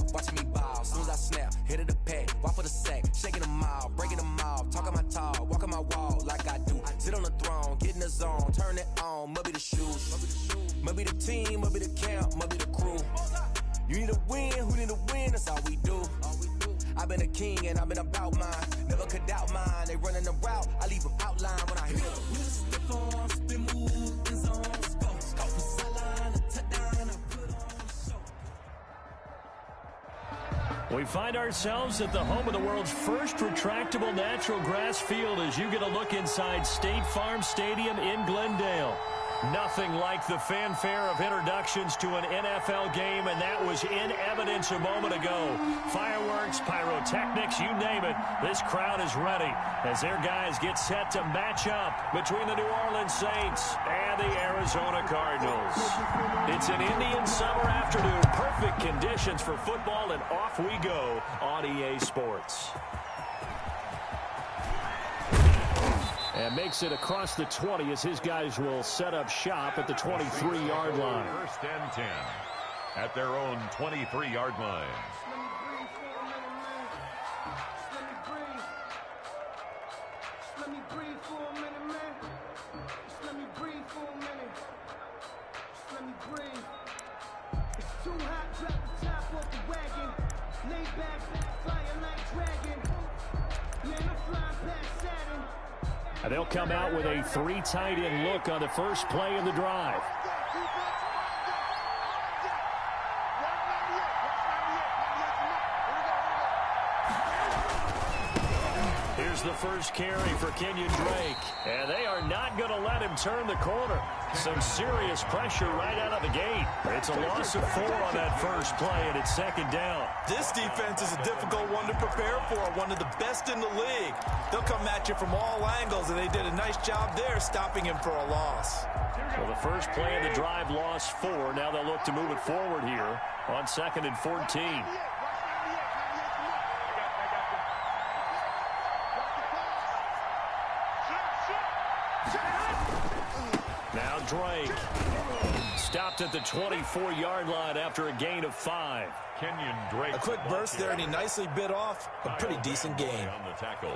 crowd, watching me ball. Soon as I snap, hit of the pack, walk for the sack, shaking them all, breaking them off, talking my talk, walking my wall like I do. Sit on the throne, get in the zone, turn it on, must be the shoes, must be the team, must be the camp, must be the crew. You need a win, who need a win? That's all we do. I've been a king and I've been about mine. Never could doubt mine. They running the route, I leave them outline when I hit them. Stiff on, spin move, in zone, go. Go for sideline, a touchdown, I put on show. We find ourselves at the home of the world's first retractable natural grass field as you get a look inside State Farm Stadium in Glendale. Nothing like the fanfare of introductions to an NFL game, and that was in evidence a moment ago. Fireworks, pyrotechnics, you name it. This crowd is ready as their guys get set to match up between the New Orleans Saints and the Arizona Cardinals. It's an Indian summer afternoon. Perfect conditions for football, and off we go on EA Sports. And makes it across the 20 as his guys will set up shop at the 23-yard line. First and 10 at their own 23-yard line. Let me breathe for a minute, man. Let me breathe for a minute. Let me breathe. It's too hot, drop the top off the wagon. Lay back, flying like dragon. Man, I'm flying past Saturn. And they'll come out with a 3 tight end look on the first play of the drive. Here's the first carry for Kenyon Drake. And they are not going to let him turn the corner. Some serious pressure right out of the gate. It's a loss of 4 on that first play, and it's second down. This defense is a difficult one to prepare for, one of the best in the league. They'll come at you from all angles, and they did a nice job there stopping him for a loss. Well, the first play of the drive lost 4. Now they'll look to move it forward here on 2nd and 14. Now Drake stopped at the 24-yard line after a gain of 5. Kenyon Drake. A quick burst there, and he nicely bit off a pretty decent gain. On the tackle.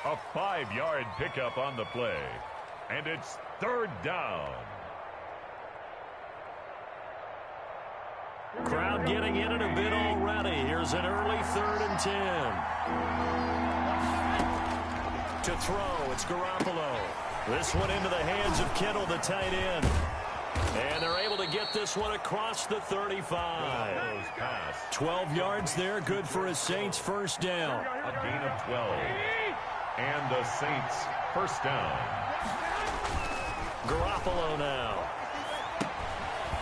A 5-yard pickup on the play. And it's third down. Crowd getting in it a bit already. Here's an early 3rd and 10. To throw, it's Garoppolo. This one into the hands of Kittle, the tight end. And they're able to get this one across the 35. 12 yards there, good for a Saints first down. A gain of 12. And the Saints first down. Garoppolo now.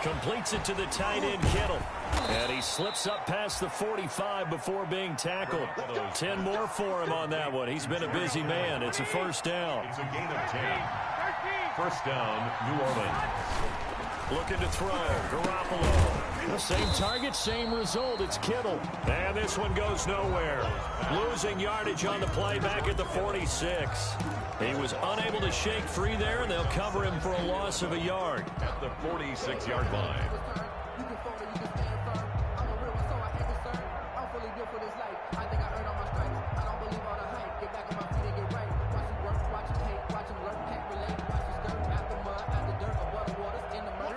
Completes it to the tight end, Kittle. And he slips up past the 45 before being tackled. 10 more for him on that one. He's been a busy man. It's a first down. It's a gain of 10. First down, New Orleans. Looking to throw. Garoppolo. The same target, same result. It's Kittle. And this one goes nowhere. Losing yardage on the play back at the 46. He was unable to shake free there, and they'll cover him for a loss of a yard. At the 46-yard line.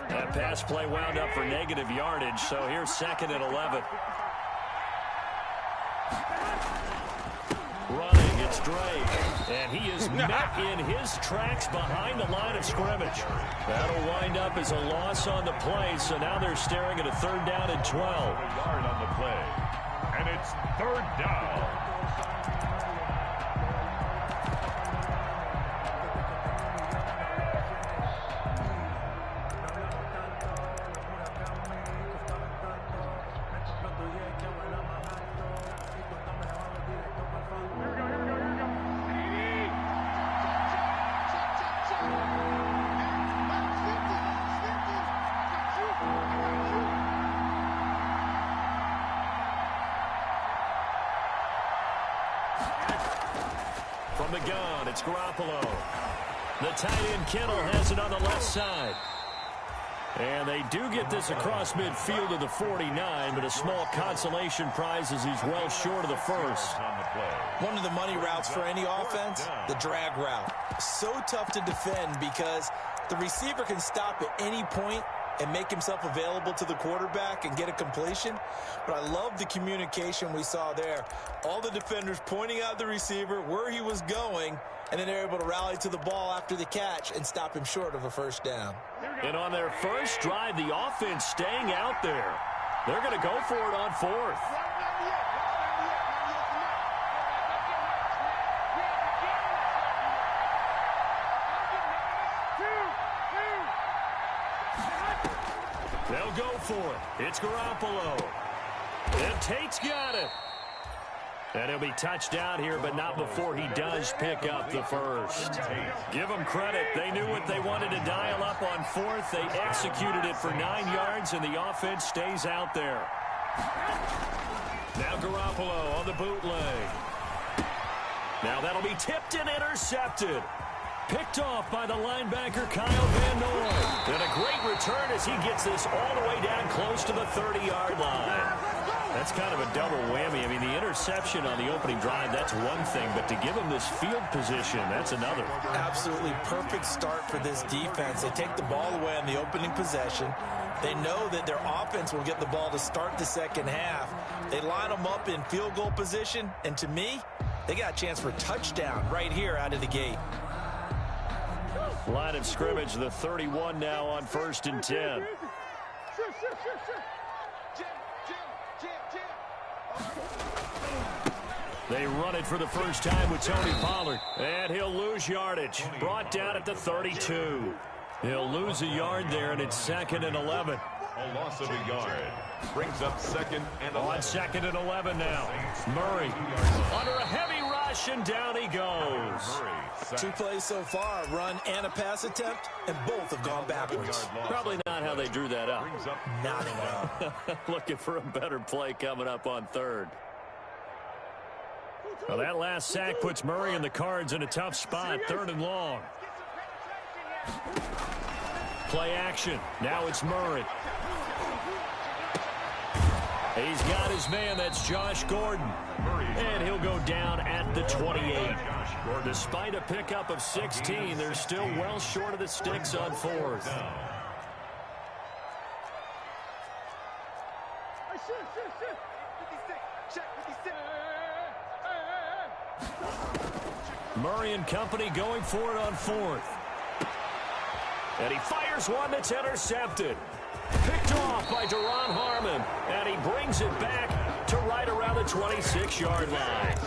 That pass play wound up for negative yardage, so here's 2nd and 11. Running, it's Drake. And he is met in his tracks behind the line of scrimmage. That'll wind up as a loss on the play, so now they're staring at a 3rd down and 12. A yard on the play. And it's 3rd down. From the gun, it's Garoppolo. The tight end Kittle has it on the left side. And they do get this across midfield to the 49, but a small consolation prize as he's well short of the first. One of the money routes for any offense, the drag route. So tough to defend because the receiver can stop at any point and make himself available to the quarterback and get a completion. But I love the communication we saw there. All the defenders pointing out the receiver, where he was going, and then they're able to rally to the ball after the catch and stop him short of a first down. And on their first drive, the offense staying out there. They're going to go for it on fourth. They'll go for it. It's Garoppolo. And Tate's got it. And he'll be touched down here, but not before he does pick up the first. Give them credit. They knew what they wanted to dial up on fourth. They executed it for 9 yards, and the offense stays out there. Now Garoppolo on the bootleg. Now that'll be tipped and intercepted. Picked off by the linebacker, Kyle Van Noy. And a great return as he gets this all the way down close to the 30-yard line. That's kind of a double whammy. I mean, the interception on the opening drive, that's one thing. But to give him this field position, that's another. Absolutely perfect start for this defense. They take the ball away on the opening possession. They know that their offense will get the ball to start the second half. They line them up in field goal position. And to me, they got a chance for a touchdown right here out of the gate. Line of scrimmage, the 31 now on 1st and 10. They run it for the first time with Tony Pollard. And he'll lose yardage. Brought down at the 32. He'll lose a yard there, and it's 2nd and 11. A loss of a yard. Brings up 2nd and 11. On 2nd and 11 now. Murray under a heavy rush, and down he goes. 2 plays so far, run and a pass attempt, and both have gone backwards. Probably not how they drew that up. Not at all. Looking for a better play coming up on 3rd. Well, that last sack puts Murray and the Cards in a tough spot. 3rd and long. Play action. Now it's Murray. He's got his man. That's Josh Gordon. And he'll go down at the 28. Despite a pickup of 16, they're still well short of the sticks on 4th. Murray and company going for it on 4th. And he fires one that's intercepted. Picked off by Duron Harmon. And he brings it back to right around the 26-yard line.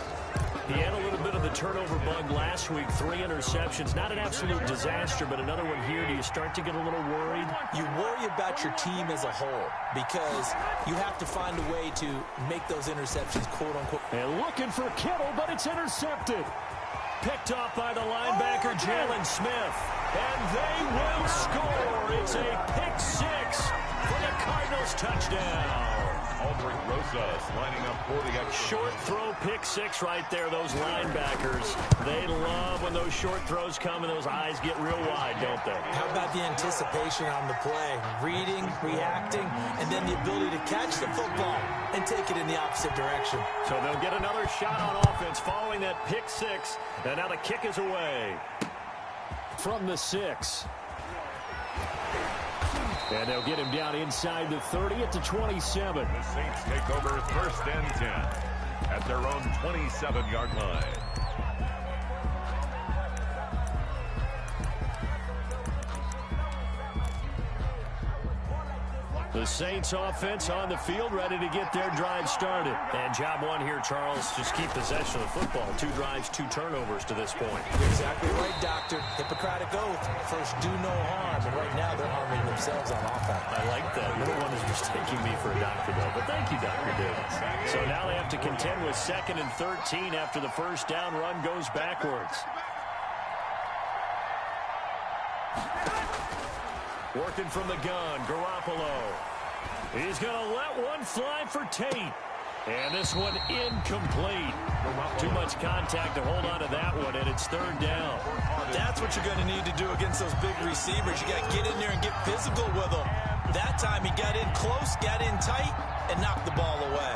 He had a little bit of the turnover bug last week. 3 interceptions. Not an absolute disaster, but another one here. Do you start to get a little worried? You worry about your team as a whole because you have to find a way to make those interceptions, quote-unquote. And looking for Kittle, but it's intercepted. Picked off by the linebacker, Jalen Smith. And they will score. It's a pick 6 for the Cardinals touchdown. Aldrich Rosas lining up for the extra. Short throw, pick 6 right there. Those linebackers, they love when those short throws come and those eyes get real wide, don't they? How about the anticipation on the play? Reading, reacting, and then the ability to catch the football and take it in the opposite direction. So they'll get another shot on offense following that pick 6. And now the kick is away from the 6. And they'll get him down inside the 30 at the 27. The Saints take over 1st and 10 at their own 27-yard line. The Saints offense on the field, ready to get their drive started. And job 1 here, Charles, just keep possession of the football. 2 drives, 2 turnovers to this point. Exactly right, Doctor. Hippocratic oath. First, do no harm. And right now, they're harming themselves on offense. I like that. No one is mistaking me for a doctor, though. But thank you, Dr. Davis. So now they have to contend with 2nd and 13 after the first down run goes backwards. Working from the gun, Garoppolo. He's going to let one fly for Tate. And this one incomplete. Too much contact to hold on to that one, and it's third down. That's what you're going to need to do against those big receivers. You got to get in there and get physical with them. That time he got in close, got in tight, and knocked the ball away.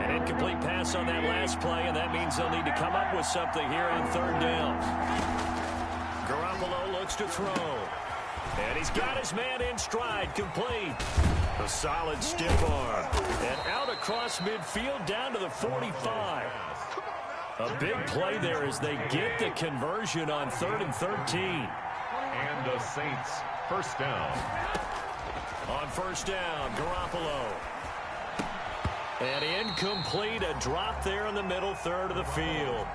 An incomplete pass on that last play, and that means they'll need to come up with something here on third down. Garoppolo looks to throw. And he's got his man in stride, complete. A solid stiff arm. And out across midfield down to the 45. A big play there as they get the conversion on 3rd and 13. And the Saints first down. On first down, Garoppolo. And incomplete, a drop there in the middle third of the field.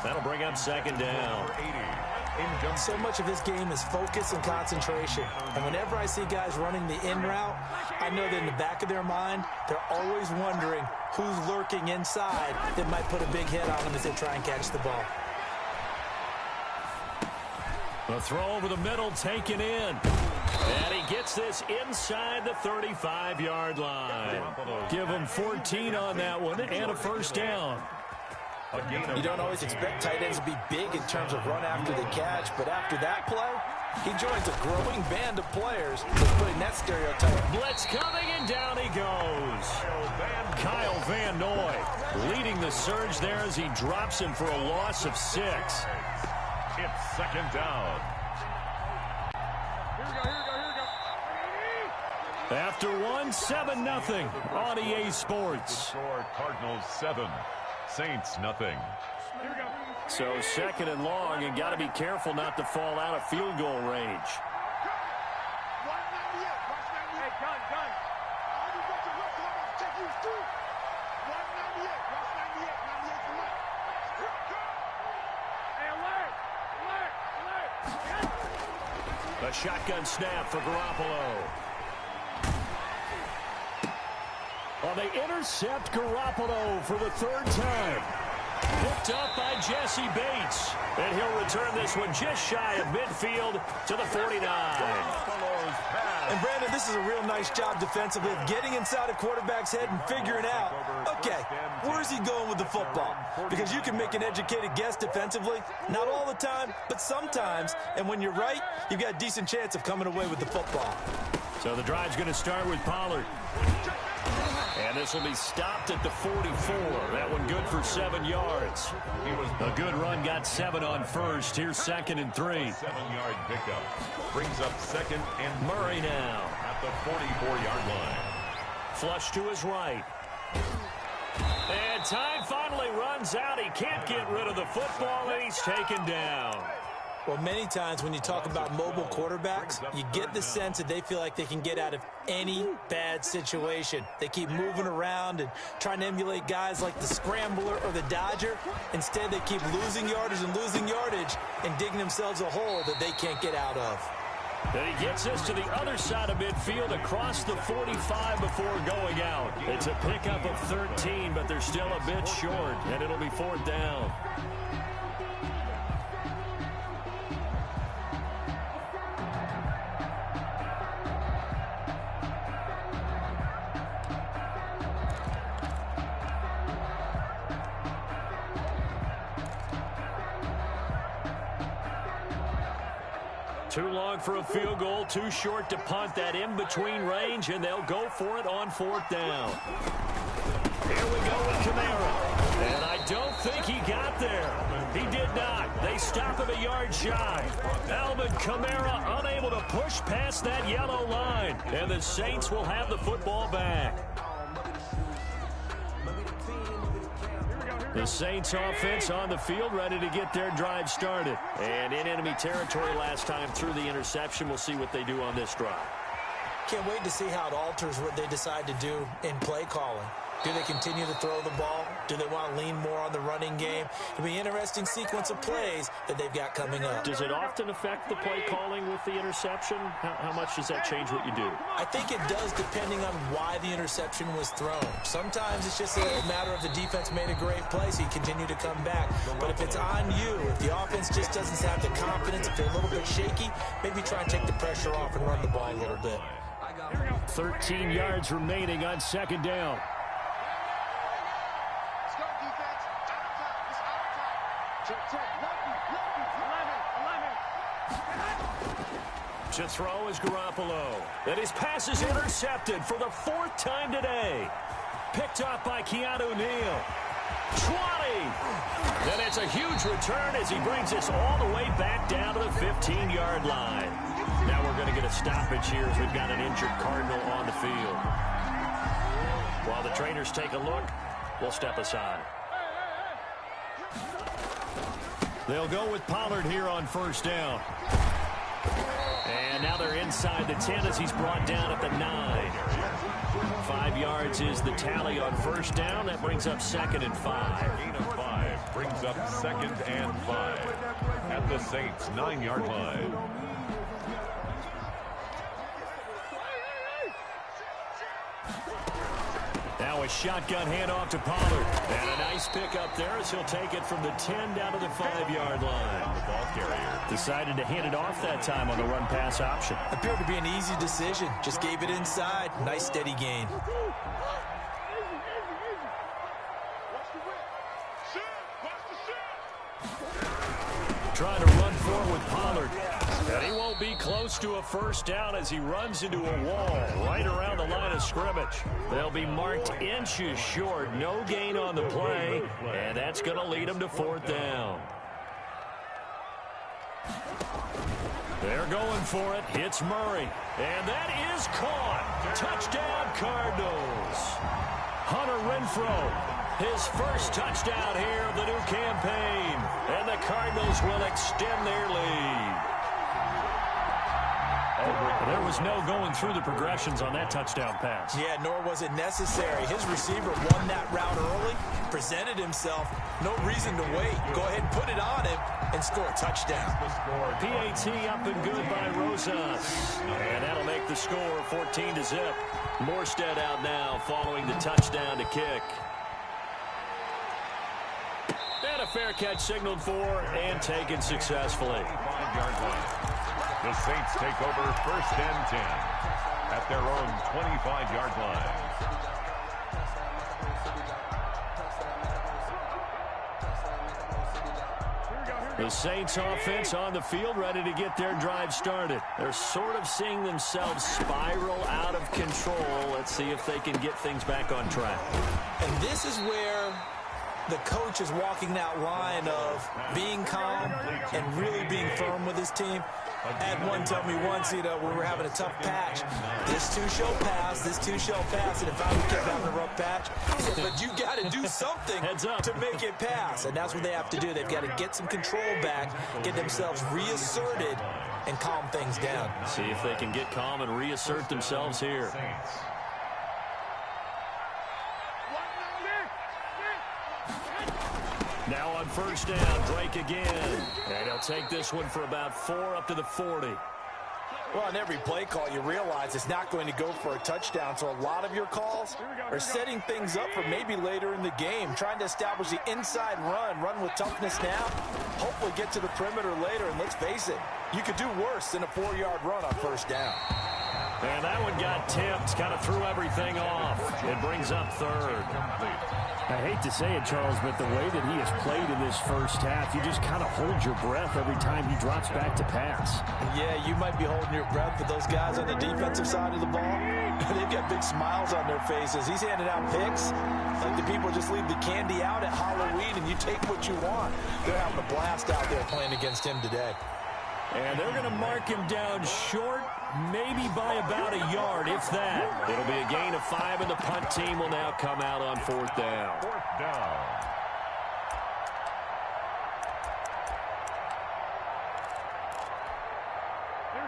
That'll bring up second down. So much of this game is focus and concentration. And whenever I see guys running the in route, I know that in the back of their mind, they're always wondering who's lurking inside that might put a big hit on them as they try and catch the ball. The throw over the middle taken in. And he gets this inside the 35-yard line. Give him 14 on that one and a first down. You don't always expect tight ends to be big in terms of run after the catch, but after that play, he joins a growing band of players who's putting that stereotype. Blitz coming, and down he goes. Kyle Van Noy leading the surge there as he drops him for a loss of 6. It's second down. After 7-0 on EA Sports. Score Cardinals 7. Saints nothing. So second and long, and got to be careful not to fall out of field goal range. A shotgun snap for Garoppolo. Well, they intercept Garoppolo for the 3rd time. Picked up by Jesse Bates. And he'll return this one just shy of midfield to the 49. And Brandon, this is a real nice job defensively of getting inside a quarterback's head and figuring out, okay, where's he going with the football? Because you can make an educated guess defensively, not all the time, but sometimes. And when you're right, you've got a decent chance of coming away with the football. So the drive's going to start with Pollard. And this will be stopped at the 44. That one good for 7 yards. A good run, got 7 on first. Here's 2nd and 3. 7-yard pickup. Brings up 2nd and Murray now at the 44-yard line. Flush to his right. And time finally runs out. He can't get rid of the football, and he's taken down. Well, many times when you talk about mobile quarterbacks, you get the sense that they feel like they can get out of any bad situation. They keep moving around and trying to emulate guys like the Scrambler or the Dodger. Instead, they keep losing yardage and digging themselves a hole that they can't get out of. Then he gets us to the other side of midfield across the 45 before going out. It's a pickup of 13, but they're still a bit short, and it'll be 4th down. Too long for a field goal, too short to punt. That in-between range, and they'll go for it on 4th down. Here we go with Kamara. And I don't think he got there. He did not. They stop him a yard shy. Alvin Kamara unable to push past that yellow line. And the Saints will have the football back. The Saints offense on the field, ready to get their drive started. And in enemy territory last time through the interception. We'll see what they do on this drive. Can't wait to see how it alters what they decide to do in play calling. Do they continue to throw the ball? Do they want to lean more on the running game? It'll be an interesting sequence of plays that they've got coming up. Does it often affect the play calling with the interception? How much does that change what you do? I think it does, depending on why the interception was thrown. Sometimes it's just a matter of the defense made a great play, so you continue to come back. But if it's on you, if the offense just doesn't have the confidence, if they're a little bit shaky, maybe try and take the pressure off and run the ball a little bit. 13 yards remaining on second down. Let's go, defense. Out of time. It's out of time. Check. To throw is Garoppolo. And his pass is intercepted for the 4th time today. Picked up by Keanu Neal. 20. And it's a huge return as he brings us all the way back down to the 15-yard line. Now we're going to get a stoppage here as we've got an injured Cardinal on the field. While the trainers take a look, we'll step aside. They'll go with Pollard here on first down. And now they're inside the 10 as he's brought down at the 9. 5 yards is the tally on first down. That brings up 2nd and 5. Gain of 5 brings up 2nd and 5 at the Saints' 9-yard line. Now a shotgun handoff to Pollard. And a nice pick up there as he'll take it from the 10 down to the 5-yard line. The ball carrier Decided to hand it off that time on the run-pass option. Appeared to be an easy decision. Just gave it inside. Nice steady gain. Trying to run forward with Pollard. And he won't be close to a first down as he runs into a wall right around the line of scrimmage. They'll be marked inches short. No gain on the play. And that's going to lead them to 4th down. They're going for it. It's Murray. And that is caught. Touchdown, Cardinals. Hunter Renfrow. His first touchdown here of the new campaign. And the Cardinals will extend their lead. There was no going through the progressions on that touchdown pass. Yeah, nor was it necessary. His receiver won that route early, presented himself. No reason to wait. Go ahead and put it on him and score a touchdown. PAT up and good by Rosas. And that'll make the score 14-0. Morstead out now following the touchdown to kick. And a fair catch signaled for and taken successfully. 5-yard line. The Saints take over 1st and 10 at their own 25-yard line. The Saints offense on the field, ready to get their drive started. They're sort of seeing themselves spiral out of control. Let's see if they can get things back on track. And this is where the coach is walking that line of being calm and really being firm with his team. I had one tell me once, when we were having a tough patch, this too shall pass, this too shall pass, and if I would keep having a rough patch, he said, but you got to do something to make it pass, and that's what they have to do. They've got to get some control back, get themselves reasserted, and calm things down. See if they can get calm and reassert themselves here. Now on first down, Drake again. And he'll take this one for about 4 up to the 40. Well, on every play call, you realize it's not going to go for a touchdown. So a lot of your calls are setting things up for maybe later in the game, trying to establish the inside run with toughness now, hopefully get to the perimeter later. And let's face it, you could do worse than a 4-yard run on first down. And that one got tipped, kind of threw everything off. It brings up 3rd. I hate to say it, Charles, but the way that he has played in this first half, you just kind of hold your breath every time he drops back to pass. Yeah, you might be holding your breath, but those guys on the defensive side of the ball, they've got big smiles on their faces. He's handing out picks like the people just leave the candy out at Halloween and you take what you want. They're having a blast out there playing against him today. And they're going to mark him down short, maybe by about a yard, if that. It'll be a gain of 5, and the punt team will now come out on 4th down. 4th down.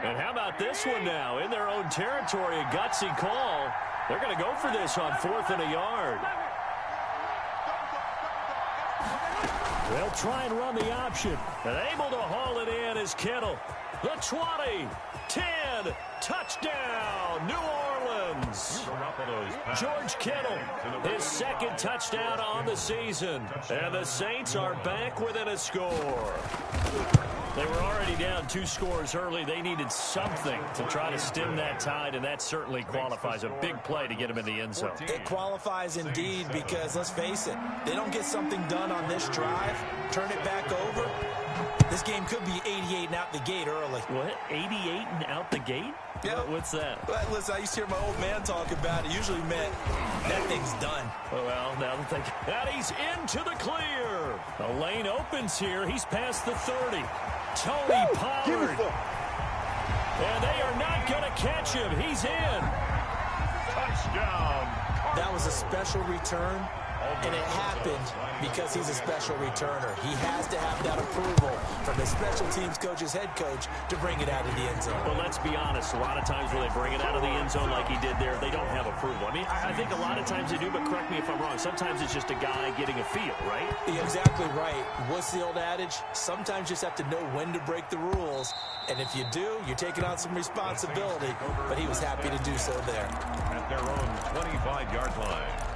And how about this one now? In their own territory, a gutsy call. They're going to go for this on 4th and a yard. They'll try and run the option. And able to haul it in is Kittle. The 20, 10, touchdown, New Orleans. George Kittle, his 2nd touchdown on the season. And the Saints are back within a score. They were already down 2 scores early. They needed something to try to stem that tide, and that certainly qualifies. A big play to get them in the end zone. It qualifies indeed because, let's face it, they don't get something done on this drive, turn it back over, this game could be 88 and out the gate early. What? 88 and out the gate? Yeah. What's that? Well, listen, I used to hear my old man talk about it. Usually meant that thing's done. Well, now that he's into the clear. The lane opens here. He's past the 30. Tony Pollard. And they are not going to catch him. He's in. Touchdown. That was a special return, and it happened because he's a special returner. He has to have that approval from his special teams coach's head coach to bring it out of the end zone. Well, let's be honest. A lot of times when they bring it out of the end zone like he did there, they don't have approval. I mean, I think a lot of times they do, but correct me if I'm wrong. Sometimes it's just a guy getting a feel, right? You're exactly right. What's the old adage? Sometimes you just have to know when to break the rules. And if you do, you're taking on some responsibility. But he was happy to do so there. At their own 25-yard line.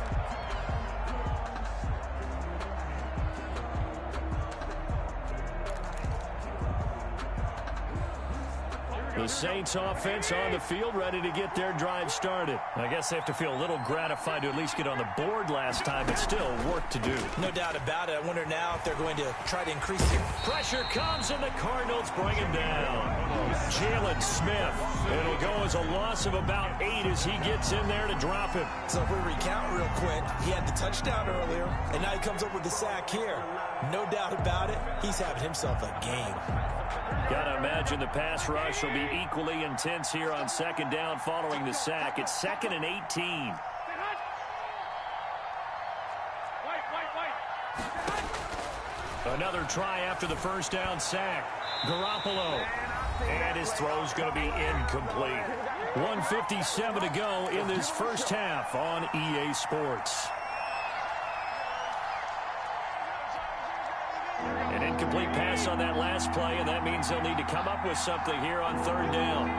The Saints offense on the field, ready to get their drive started. I guess they have to feel a little gratified to at least get on the board last time, but still work to do. No doubt about it. I wonder now if they're going to try to increase it. Pressure comes, and the Cardinals bring him down. Jalen Smith. It'll go as a loss of about 8 as he gets in there to drop him. So if we recount real quick, he had the touchdown earlier, and now he comes up with the sack here. No doubt about it, he's having himself a game. Gotta imagine the pass rush will be equally intense here on second down following the sack. It's 2nd and 18. Another try after the first down sack. Garoppolo. And his throw's going to be incomplete. 1:57 to go in this first half on EA Sports. An incomplete pass on that last play, and that means they'll need to come up with something here on third down.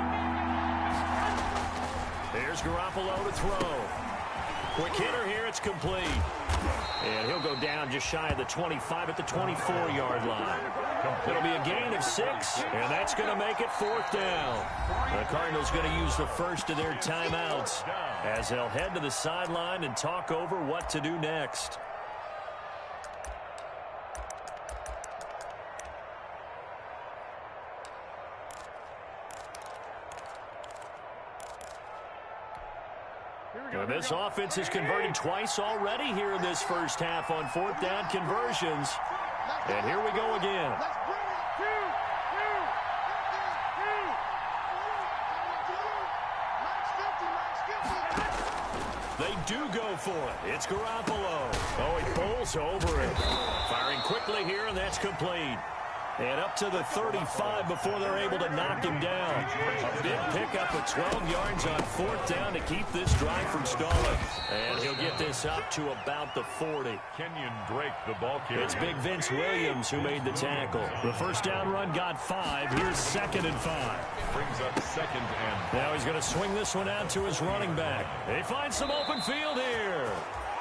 There's Garoppolo to throw. Quick hitter here, it's complete. And he'll go down just shy of the 25 at the 24-yard line. It'll be a gain of 6, and that's going to make it 4th down. The Cardinals going to use the first of their timeouts as they'll head to the sideline and talk over what to do next. And this offense has converted twice already here in this first half on 4th down conversions. And here we go again. They do go for it. It's Garoppolo. Oh, he pulls over it. Firing quickly here, and that's complete. And up to the 35 before they're able to knock him down. A big pickup of 12 yards on 4th down to keep this drive from stalling. And he'll get this up to about the 40. Kenyon Drake, the ball carrier. It's big Vince Williams who made the tackle. The first down run got 5. Here's 2nd and 5. Brings up 2nd and... Now he's going to swing this one out to his running back. They find some open field here.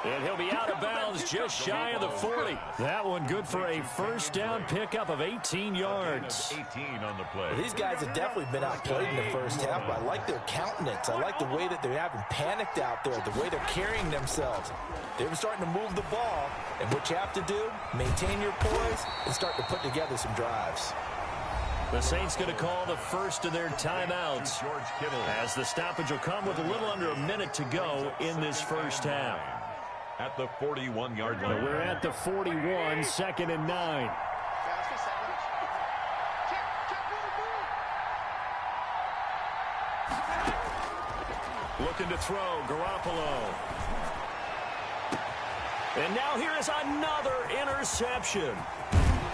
And he'll be out of bounds just shy of the 40. That one good for a first down pickup of 18 yards. 18 on the play. These guys have definitely been outplayed in the first half, but I like their countenance. I like the way that they're having panicked out there, the way they're carrying themselves. They're starting to move the ball, and what you have to do, maintain your poise and start to put together some drives. The Saints going to call the first of their timeouts as the stoppage will come with a little under a minute to go in this first half. At the 41-yard line. We're at the 41, 2nd and 9. Looking to throw, Garoppolo. And now here is another interception.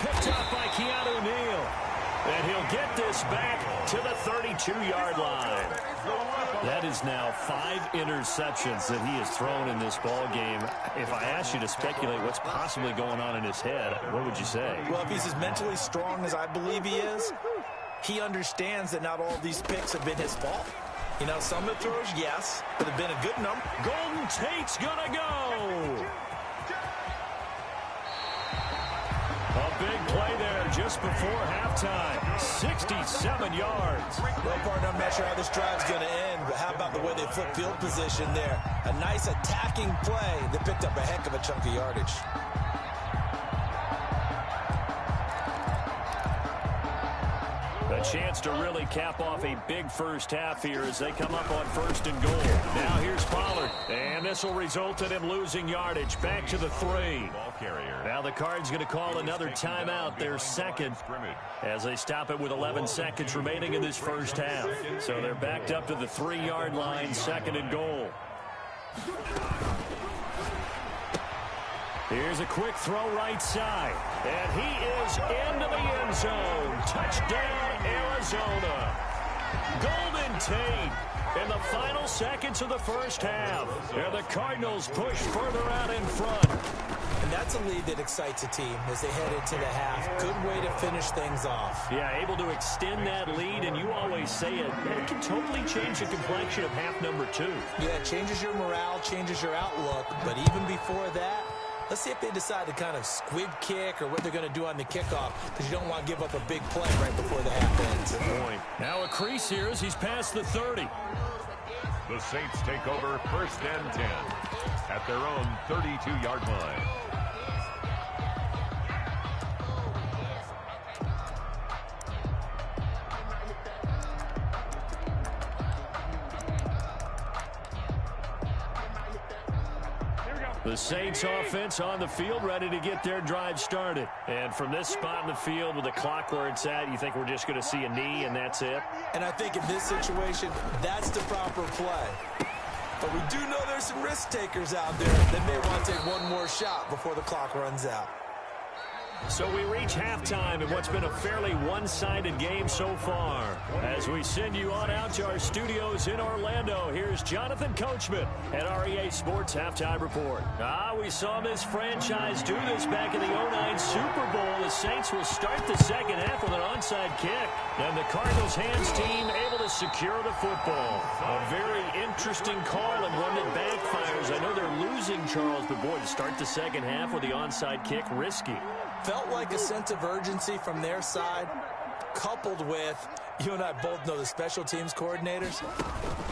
Picked up by Keanu Neal. And he'll get this back to the 32-yard line. That is now 5 interceptions that he has thrown in this ball game. If I asked you to speculate what's possibly going on in his head, what would you say? Well, if he's as mentally strong as I believe he is, he understands that not all these picks have been his fault. You know, some of the throws, yes, but have been a good number. Golden Tate's gonna go. A big play there. just before halftime. 67 yards. Well, partner, I'm not sure how this drive's going to end, but how about the way they flip field position there? A nice attacking play that picked up a heck of a chunk of yardage. A chance to really cap off a big first half here as they come up on 1st and goal. Now here's Pollard, and this will result in him losing yardage. Back to the 3. Now the Cards going to call another timeout, their second, as they stop it with 11 seconds remaining in this first half. So they're backed up to the 3-yard line, 2nd and goal. Here's a quick throw right side, and he is into the end zone. Touchdown, Arizona. Golden Tate in the final seconds of the first half. And the Cardinals push further out in front. And that's a lead that excites a team as they head into the half. Good way to finish things off. Yeah, able to extend that lead, and you always say it can totally change the complexion of half number 2. Yeah, it changes your morale, changes your outlook, but even before that, let's see if they decide to kind of squib kick or what they're going to do on the kickoff, because you don't want to give up a big play right before the half ends. Good point. Now a crease here as he's past the 30. The Saints take over 1st and 10 at their own 32-yard line. The Saints offense on the field, ready to get their drive started. And from this spot in the field with the clock where it's at, you think we're just going to see a knee and that's it? And I think in this situation, that's the proper play. But we do know there's some risk takers out there that may want to take one more shot before the clock runs out. So we reach halftime in what's been a fairly one-sided game so far. As we send you on out to our studios in Orlando, here's Jonathan Coachman at REA Sports Halftime Report. We saw this franchise do this back in the 09 Super Bowl. The Saints will start the second half with an onside kick. And the Cardinals hands team able to secure the football. A very interesting call and one that backfires. I know they're losing, Charles, but boy, to start the second half with the onside kick, risky. Felt like a sense of urgency from their side, coupled with, you and I both know the special teams coordinators,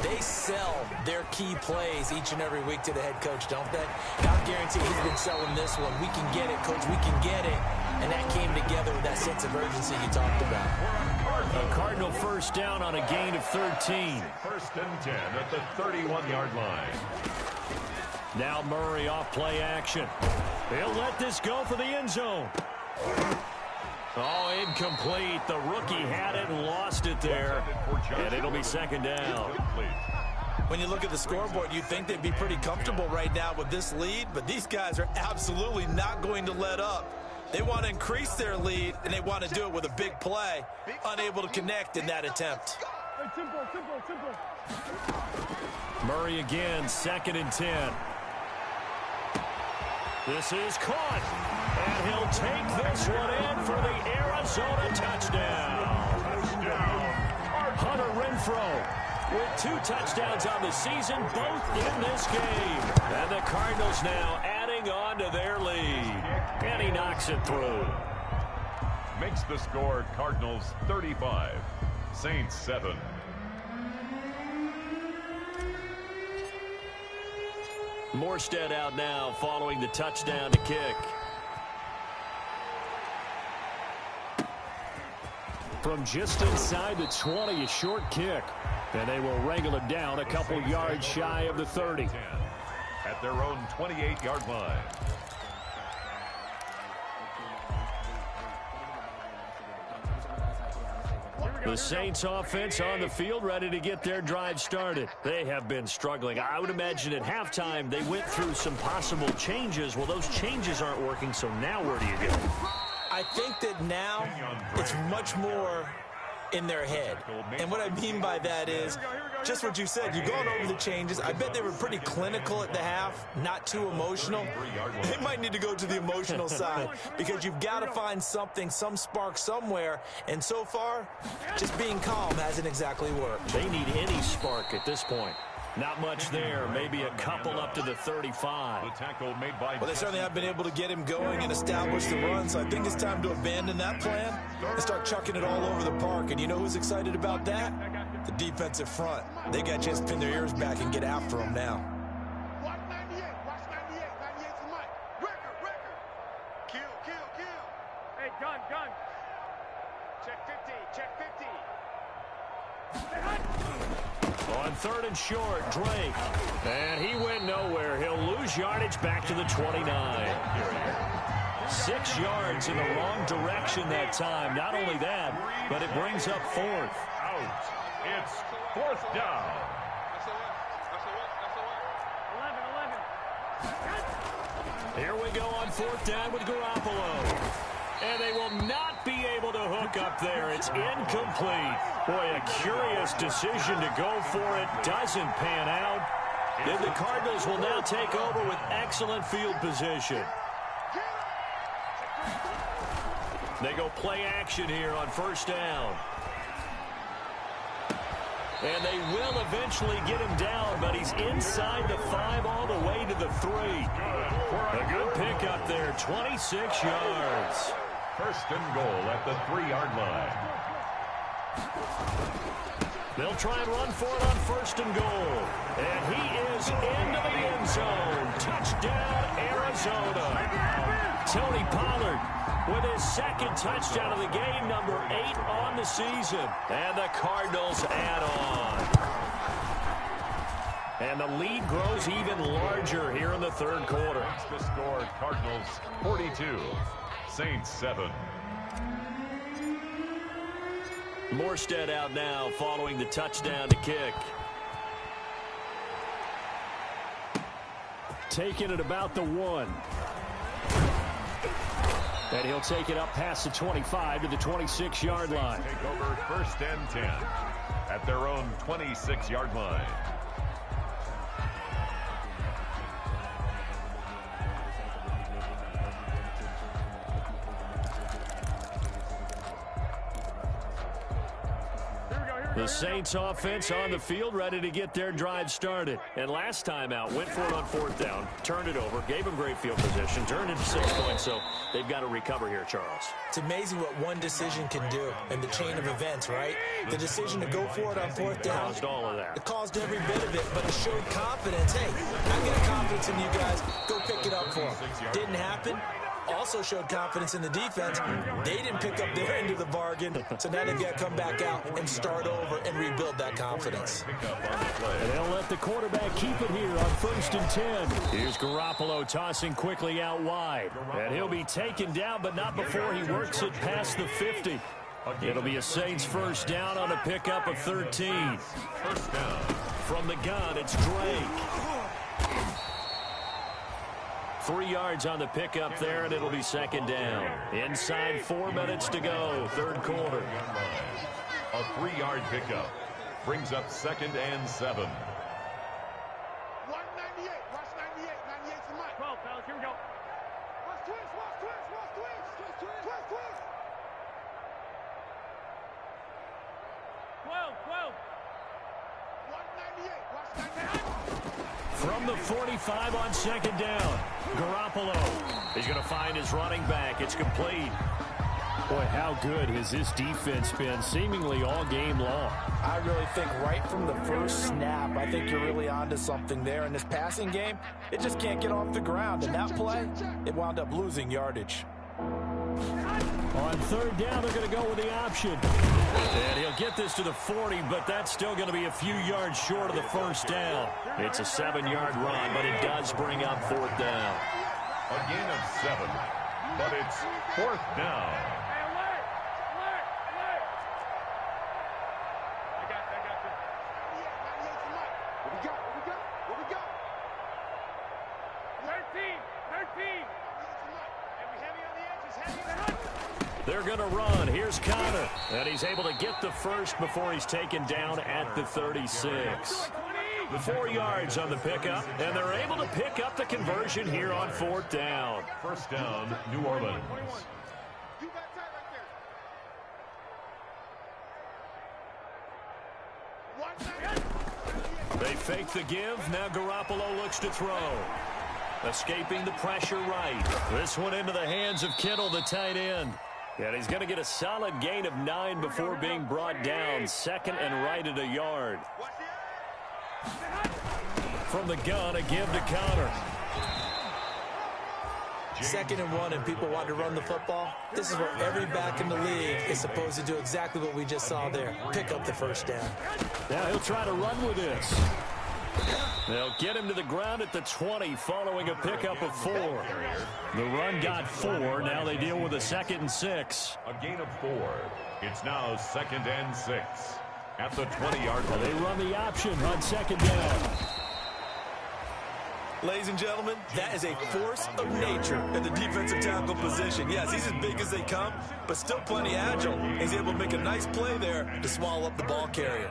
they sell their key plays each and every week to the head coach, don't they? And I'll guarantee he's been selling this one. We can get it, coach, we can get it. And that came together with that sense of urgency you talked about. A Cardinal first down on a gain of 13. 1st and 10 at the 31-yard line. Now Murray off play action. He'll let this go for the end zone. Oh, incomplete. The rookie had it and lost it there. And it'll be second down. When you look at the scoreboard, you'd think they'd be pretty comfortable right now with this lead, but these guys are absolutely not going to let up. They want to increase their lead, and they want to do it with a big play. Unable to connect in that attempt. Murray again, 2nd and 10. This is caught, and he'll take this one in for the Arizona touchdown. Hunter Renfrow with 2 touchdowns on the season, both in this game. And the Cardinals now adding on to their lead. And he knocks it through. Makes the score Cardinals 35, Saints 7. Morstead out now following the touchdown to kick. From just inside the 20, a short kick. And they will wrangle it down a couple yards shy of the 30. At their own 28-yard line. The Saints offense on the field ready to get their drive started. They have been struggling. I would imagine at halftime they went through some possible changes. Well, those changes aren't working, so now where do you go? I think that now it's much more in their head. And what I mean by that is just what you said. You're going over the changes. I bet they were pretty clinical at the half, not too emotional. They might need to go to the emotional side because you've got to find something, some spark somewhere. And so far, just being calm hasn't exactly worked. They need any spark at this point. Not much there. Maybe a couple up to the 35. The tackle made by... Well, they certainly have been able to get him going and establish the run, so I think it's time to abandon that plan and start chucking it all over the park. And you know who's excited about that? The defensive front. They got to just pin their ears back and get after him now. Watch 98. Watch 98. 98's the mic. Record. Kill. Hey, gun. Check 50. Check 50. On 3rd and short, Drake. And he went nowhere. He'll lose yardage back to the 29. 6 yards in the wrong direction that time. Not only that, but it brings up 4th. Out. It's 4th down. 11. Here we go on 4th down with Garoppolo. And they will not be able to hook up there. It's incomplete. Boy, a curious decision to go for it. Doesn't pan out. Then the Cardinals will now take over with excellent field position. They go play action here on 1st down. And they will eventually get him down, but he's inside the 5 all the way to the 3. A good pickup there, 26 yards. 1st and goal at the 3-yard line. They'll try and run for it on 1st and goal. And he is into the end zone. Touchdown, Arizona. Tony Pollard with his 2nd touchdown of the game, number 8 on the season. And the Cardinals add on. And the lead grows even larger here in the 3rd quarter. The score, Cardinals 42, Saints 7. Morstead out now following the touchdown to kick. Taking it about the 1. And he'll take it up past the 25 to the 26-yard line. Take over 1st and 10 at their own 26-yard line. The Saints offense on the field, ready to get their drive started. And last time out, went for it on 4th down, turned it over, gave them great field position, turned it to 6 points, so they've got to recover here, Charles. It's amazing what one decision can do in the chain of events, right? The decision to go for it on 4th down. Caused all of that. It caused every bit of it, but it showed confidence. Hey, I get confidence in you guys. Go pick it up for them. Didn't happen. Also showed confidence in the defense. They didn't pick up their end of the bargain, so now they've got to come back out and start over and rebuild that confidence. And they'll let the quarterback keep it here on 1st and 10. Here's Garoppolo tossing quickly out wide. And he'll be taken down, but not before he works it past the 50. It'll be a Saints 1st down on a pickup of 13. 1st down. From the gun, it's Drake. 3 yards on the pickup there, and it'll be 2nd down. Inside 4 minutes to go, 3rd quarter. A 3-yard pickup brings up 2nd and 7. Watch 98. Watch 98. 98's the mic. 12, fellas, here we go. Watch twist. 12. Watch 98. Watch 98. From the 45 on 2nd down, Garoppolo. He's going to find his running back. It's complete. Boy, how good has this defense been seemingly all game long? I really think right from the first snap, I think you're really onto something there. In this passing game, it just can't get off the ground. And that play, it wound up losing yardage. On 3rd down, they're going to go with the option. And he'll get this to the 40, but that's still going to be a few yards short of the 1st down. It's a 7-yard run, but it does bring up 4th down. A gain of 7, but it's 4th down. Hey, alert! I got this. 98's the mic. What we got? 13. 98's the mic. And we heavy on the edges. Heavy. They're going to run. Here's Connor. And he's able to get the 1st before he's taken down at the 36. 4 yards on the pickup, and they're able to pick up the conversion here on 4th down. 1st down, New Orleans. You got tight right there. Watch 98. They fake the give. Now Garoppolo looks to throw. Escaping the pressure right. This one into the hands of Kittle, the tight end. And he's going to get a solid gain of 9 before being brought down. Second and right at a yard. From the gun, a give to Connor. 2nd and 1 and people want to run the football. This is where every back in the league is supposed to do exactly what we just saw there. Pick up the first down. Now he'll try to run with this. They'll get him to the ground at the 20 following a pickup of 4. The run got 4. Now they deal with a 2nd and 6. A gain of 4. It's now 2nd and 6 at the 20-yard line. They run the option on 2nd down. Ladies and gentlemen, that is a force of nature at the defensive tackle position. Yes, he's as big as they come, but still plenty agile. He's able to make a nice play there to swallow up the ball carrier.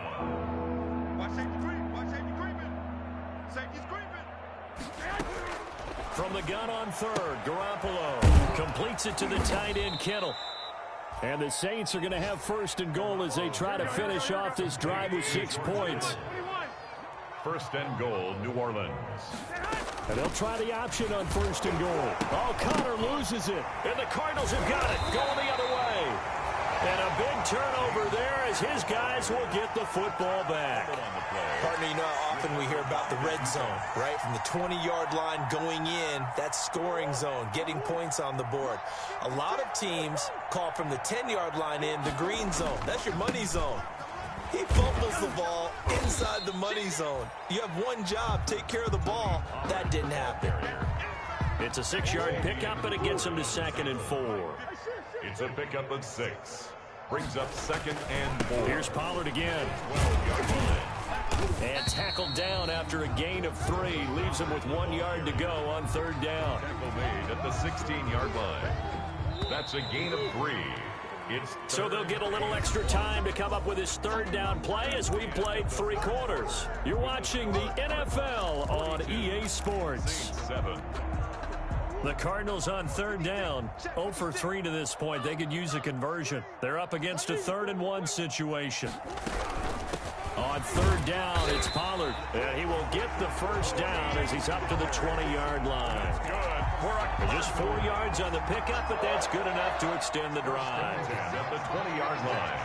From the gun on 3rd, Garoppolo completes it to the tight end, Kittle. And the Saints are going to have 1st and goal as they try to finish off this drive with 6 points. 1st and goal, New Orleans. And they'll try the option on 1st and goal. Oh, Connor loses it. And the Cardinals have got it. Going the other way. And a big turnover there as his guys will get the football back. Partner, you know how often we hear about the red zone, right? From the 20-yard line going in, that's scoring zone, getting points on the board. A lot of teams call from the 10-yard line in the green zone. That's your money zone. He fumbles the ball inside the money zone. You have one job, take care of the ball. That didn't happen. It's a 6-yard pickup, but it gets him to 2nd and 4. It's a pickup of 6. Brings up 2nd and 4. Here's Pollard again. 12-yard line. And tackled down after a gain of 3. Leaves him with 1 yard to go on 3rd down. Tackle made at the 16-yard line. That's a gain of 3. So they'll get a little extra time to come up with his 3rd down play as we played 3 quarters. You're watching the NFL on EA Sports. 7. The Cardinals on 3rd down, 0 for 3 to this point. They could use a conversion. They're up against a 3rd and 1 situation. On 3rd down, it's Pollard. And he will get the 1st down as he's up to the 20-yard line. Just 4 yards on the pickup, but that's good enough to extend the drive. At the 20-yard line.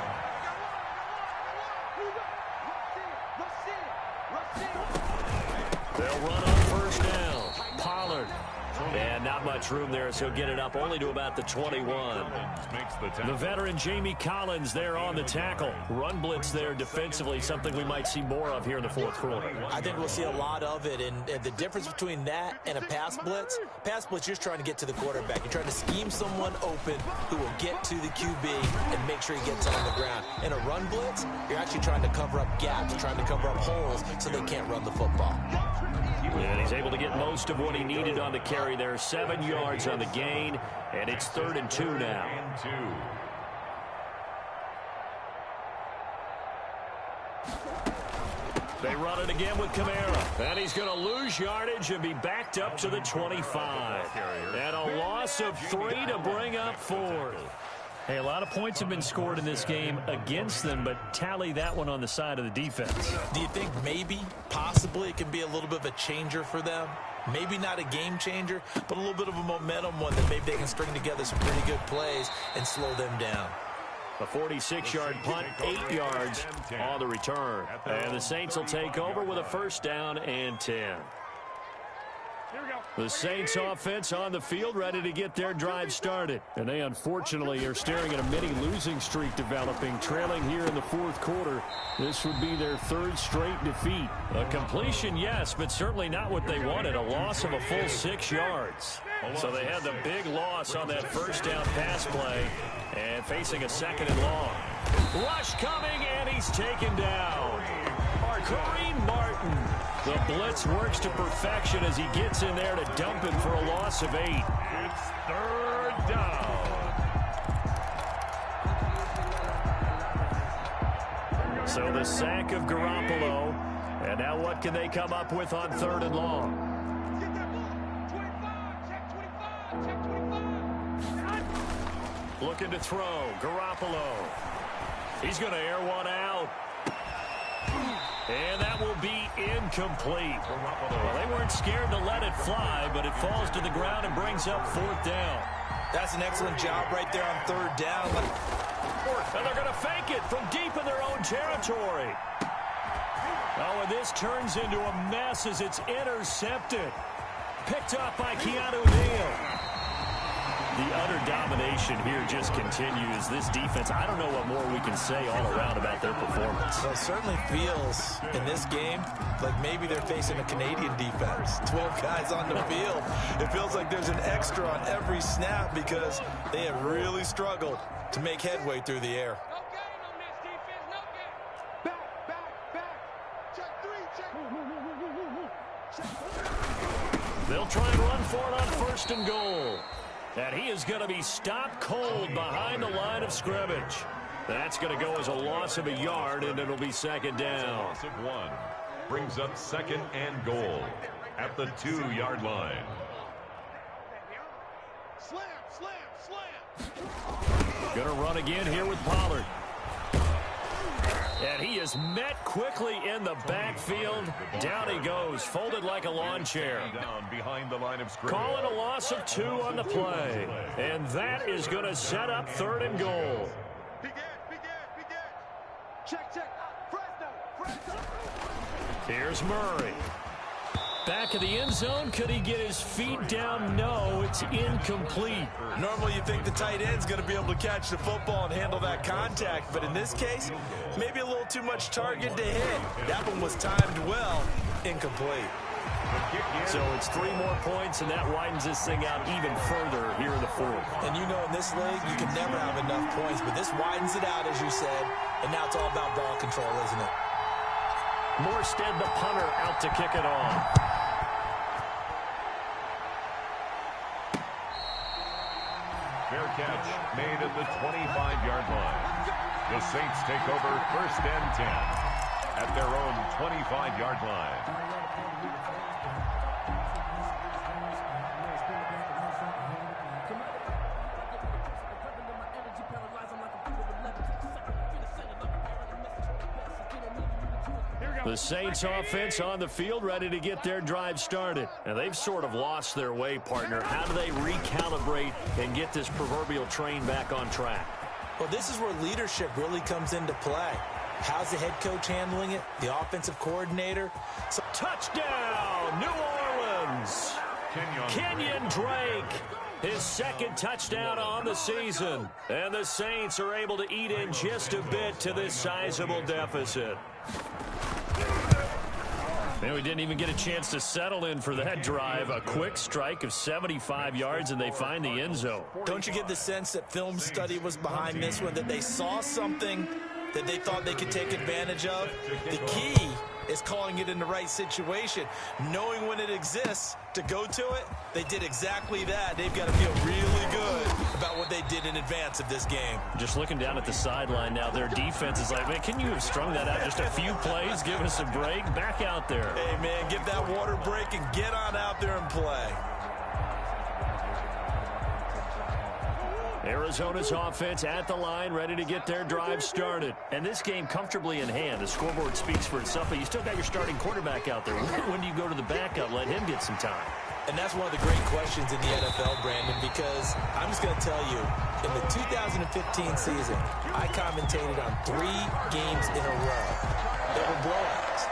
They'll run on 1st down. Pollard. And not much room there, so he'll get it up only to about the 21. The veteran Jamie Collins there on the tackle. Run blitz there defensively, something we might see more of here in the 4th quarter. I think we'll see a lot of it, and the difference between that and a pass blitz, you're just trying to get to the quarterback. You're trying to scheme someone open who will get to the QB and make sure he gets on the ground. In a run blitz, you're actually trying to cover up gaps, trying to cover up holes so they can't run the football. And he's able to get most of what he needed on the carry there. 7 yards on the gain, and it's 3rd and 2 now. They run it again with Kamara. And he's going to lose yardage and be backed up to the 25. And a loss of 3 to bring up 4th. Hey, a lot of points have been scored in this game against them, but tally that one on the side of the defense. Do you think maybe, possibly, it can be a little bit of a changer for them? Maybe not a game changer, but a little bit of a momentum one that maybe they can string together some pretty good plays and slow them down. A 46-yard punt, 8 yards on the return. And the Saints will take over with a 1st down and 10. The Saints offense on the field ready to get their drive started. And they unfortunately are staring at a mini losing streak developing, trailing here in the 4th quarter. This would be their 3rd straight defeat. A completion, yes, but certainly not what they wanted. A loss of a full 6 yards. So they had the big loss on that 1st down pass play and facing a 2nd and long. Rush coming, and he's taken down. Kareem Martin. The blitz works to perfection as he gets in there to dump him for a loss of 8. It's 3rd down. So the sack of Garoppolo. And now what can they come up with on 3rd and long? Get that ball. 25. Check 25. Check 25. Looking to throw. Garoppolo. He's going to air one out. And that will be incomplete. Well, they weren't scared to let it fly, but it falls to the ground and brings up 4th down. That's an excellent job right there on 3rd down. And they're going to fake it from deep in their own territory. Oh, and this turns into a mess as it's intercepted. Picked up by Keanu Neal. The utter domination here just continues. This defense, I don't know what more we can say all around about their performance. Well, it certainly feels in this game like maybe they're facing a Canadian defense. 12 guys on the field. It feels like there's an extra on every snap because they have really struggled to make headway through the air. No gain on this defense, no gain. Back. Check 3, check. They'll try and run for it on 1st and goal. And he is going to be stopped cold behind the line of scrimmage. That's going to go as a loss of a yard, and it'll be 2nd down. Loss of 1 brings up 2nd and goal at the 2-yard line. Slam. Going to run again here with Pollard. And he is met quickly in the backfield. Down he goes, folded like a lawn chair. Down behind the line of scrimmage. Call it a loss of 2 on the play. And that is going to set up 3rd and goal. Big edge. Check. Fresno. Here's Murray. Back of the end zone. Could he get his feet down? No, it's incomplete. Normally you think the tight end's going to be able to catch the football and handle that contact, but in this case, maybe a little too much target to hit. That one was timed well. Incomplete. So it's 3 more points, and that widens this thing out even further here in the 4th. And you know in this league, you can never have enough points, but this widens it out, as you said, and now it's all about ball control, isn't it? Morstead, the punter, out to kick it off. Fair catch made at the 25-yard line. The Saints take over 1st and 10 at their own 25-yard line. The Saints offense on the field, ready to get their drive started. And they've sort of lost their way, partner. How do they recalibrate and get this proverbial train back on track? Well, this is where leadership really comes into play. How's the head coach handling it? The offensive coordinator? So touchdown, New Orleans! Kenyon Drake, his 2nd touchdown on the season. And the Saints are able to eat in just a bit to this sizable deficit. And we didn't even get a chance to settle in for that drive. A quick strike of 75 yards, and they find the end zone. Don't you get the sense that film study was behind this one, that they saw something that they thought they could take advantage of? The key is calling it in the right situation, knowing when it exists to go to it. They did exactly that. They've got to feel really good about what they did in advance of this game. Just looking down at the sideline now, their defense is like, man, can you have strung that out just a few plays? Give us a break. Back out there. Hey, man, give that water break and get on out there and play. Arizona's offense at the line, ready to get their drive started. And this game comfortably in hand. The scoreboard speaks for itself, but you still got your starting quarterback out there. When do you go to the backup? Let him get some time. And that's one of the great questions in the NFL, Brandon, because I'm just going to tell you, in the 2015 season, I commentated on 3 games in a row that were blowouts.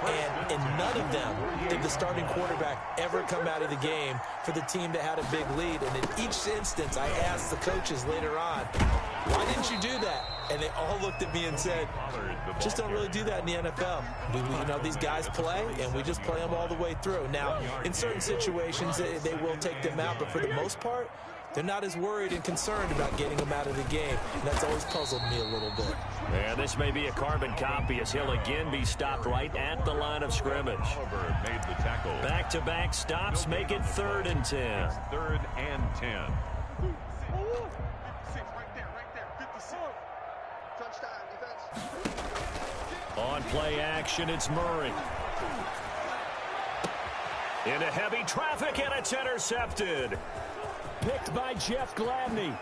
And in none of them did the starting quarterback ever come out of the game for the team that had a big lead. And in each instance, I asked the coaches later on, why didn't you do that? And they all looked at me and said, just don't really do that in the NFL. You know, these guys play, and we just play them all the way through. Now, in certain situations, they will take them out, but for the most part, they're not as worried and concerned about getting them out of the game. And that's always puzzled me a little bit. Yeah, this may be a carbon copy as he'll again be stopped right at the line of scrimmage. Oliver made the tackle. Back-to-back stops make it 3rd and 10. 3rd and 10. 56, right there. 56. Touchdown, defense. On play action, it's Murray. Into heavy traffic, and it's intercepted. Picked by Jeff Gladney.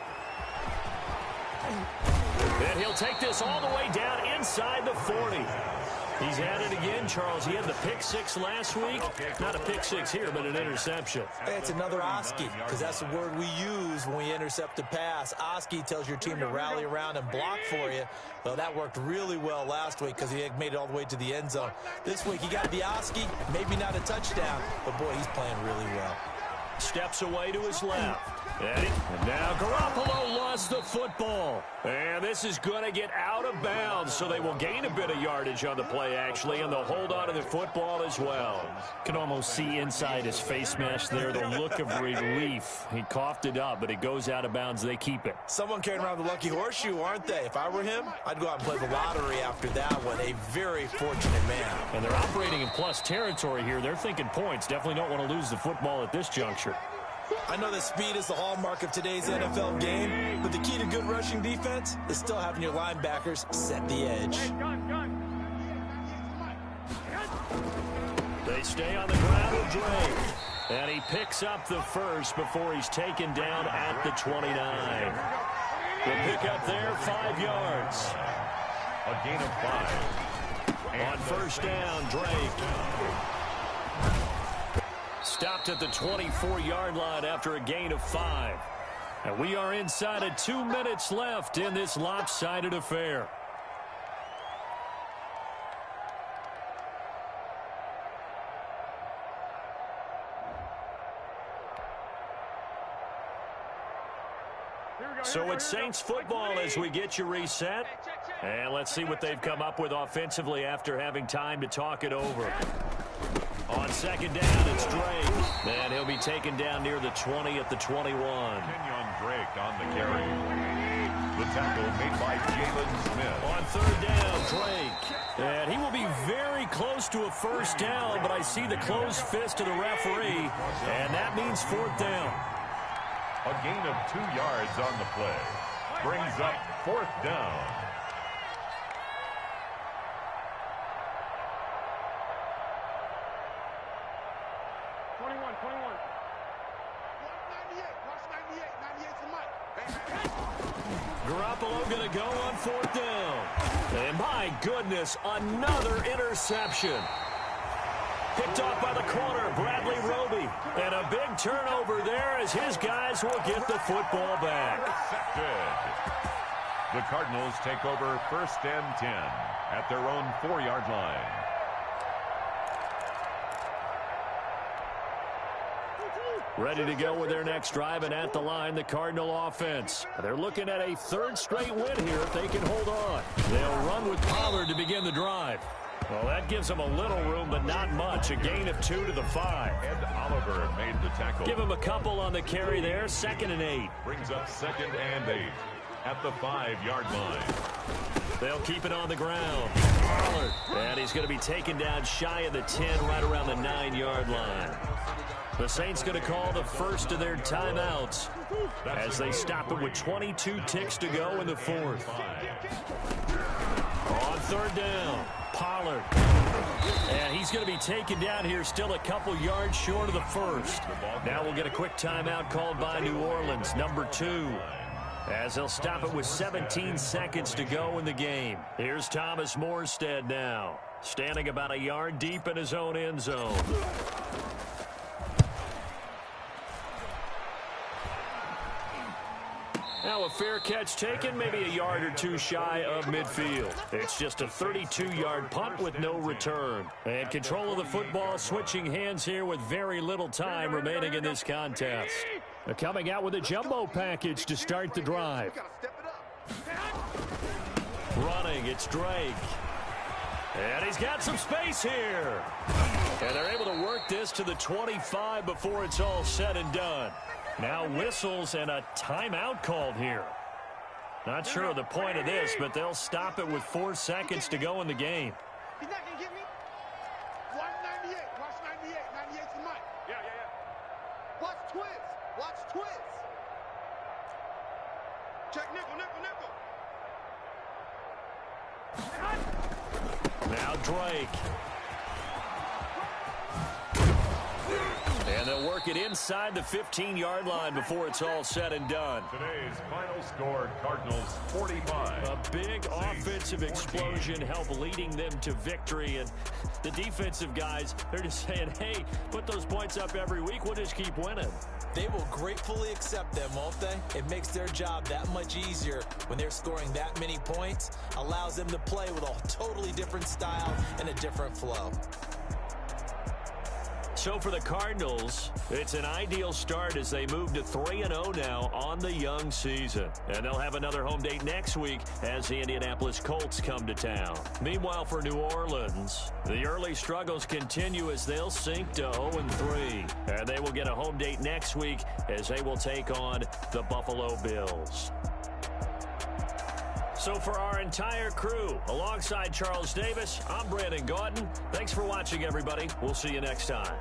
And he'll take this all the way down inside the 40. He's at it again, Charles. He had the pick six last week. Not a pick six here, but an interception. It's another Oski, because that's the word we use when we intercept a pass. Oski tells your team to rally around and block for you. Well, that worked really well last week because he had made it all the way to the end zone. This week, he got the Oski, maybe not a touchdown, but, boy, he's playing really well. Steps away to his left. And now Garoppolo lost the football. And this is going to get out of bounds, so they will gain a bit of yardage on the play, actually, and they'll hold on to the football as well. Can almost see inside his face mask there the look of relief. He coughed it up, but it goes out of bounds. They keep it. Someone carrying around the lucky horseshoe, aren't they? If I were him, I'd go out and play the lottery after that one. A very fortunate man. And they're operating in plus territory here. They're thinking points. Definitely don't want to lose the football at this juncture. I know that speed is the hallmark of today's NFL game, but the key to good rushing defense is still having your linebackers set the edge. They stay on the ground with Drake. And he picks up the first before he's taken down at the 29. The pick up there, 5 yards. A gain of 5. On first down, Drake. Stopped at the 24-yard line after a gain of 5. And we are inside of 2 minutes left in this lopsided affair. So it's Saints football as we get you reset. And let's see what they've come up with offensively after having time to talk it over. On second down, it's Drake. And he'll be taken down near the 20 at the 21. Kenyon Drake on the carry. The tackle made by Jalen Smith. On third down, Drake. And he will be very close to a first down, but I see the closed fist of the referee, and that means fourth down. A gain of 2 yards on the play. Brings up fourth down. Garoppolo going to go on fourth down. And my goodness, another interception. Picked off by the corner, Bradley Roby. And a big turnover there as his guys will get the football back. Good. The Cardinals take over first and 10 at their own 4-yard line. Ready to go with their next drive, and at the line, the Cardinal offense. They're looking at a third straight win here if they can hold on. They'll run with Pollard to begin the drive. Well, that gives them a little room, but not much. A gain of 2 to the 5. Ed Oliver made the tackle. Give him a couple on the carry there. 2nd and 8. Brings up 2nd and 8 at the 5-yard line. They'll keep it on the ground. Pollard. And he's going to be taken down shy of the 10, right around the 9-yard line. The Saints going to call the first of their timeouts as they stop it with 22 ticks to go in the fourth. On third down, Pollard. And he's going to be taken down here still a couple yards short of the first. Now we'll get a quick timeout called by New Orleans, number 2. As they'll stop it with 17 seconds to go in the game. Here's Thomas Morstead now, standing about a yard deep in his own end zone. Now a fair catch taken, maybe a yard or 2 shy of midfield. It's just a 32-yard punt with no return. And control of the football switching hands here with very little time remaining in this contest. They're coming out with a jumbo package to start the drive. Running, it's Drake. And he's got some space here. And they're able to work this to the 25 before it's all said and done. Now whistles and a timeout called here. Not sure of the point of this, but they'll stop it with 4 seconds to go in the game. He's not going to get me. Watch 98. Watch 98. 98's the mic. Yeah. Watch twist. Watch twist. Check nickel. Now Drake. And they'll work it inside the 15-yard line before it's all said and done. Today's final score, Cardinals 45. A big offensive explosion helped leading them to victory. And the defensive guys, they're just saying, hey, put those points up every week. We'll just keep winning. They will gratefully accept them, won't they? It makes their job that much easier when they're scoring that many points. Allows them to play with a totally different style and a different flow. So for the Cardinals, it's an ideal start as they move to 3-0 now on the young season. And they'll have another home date next week as the Indianapolis Colts come to town. Meanwhile, for New Orleans, the early struggles continue as they'll sink to 0-3. And they will get a home date next week as they will take on the Buffalo Bills. So for our entire crew, alongside Charles Davis, I'm Brandon Gaudin. Thanks for watching, everybody. We'll see you next time.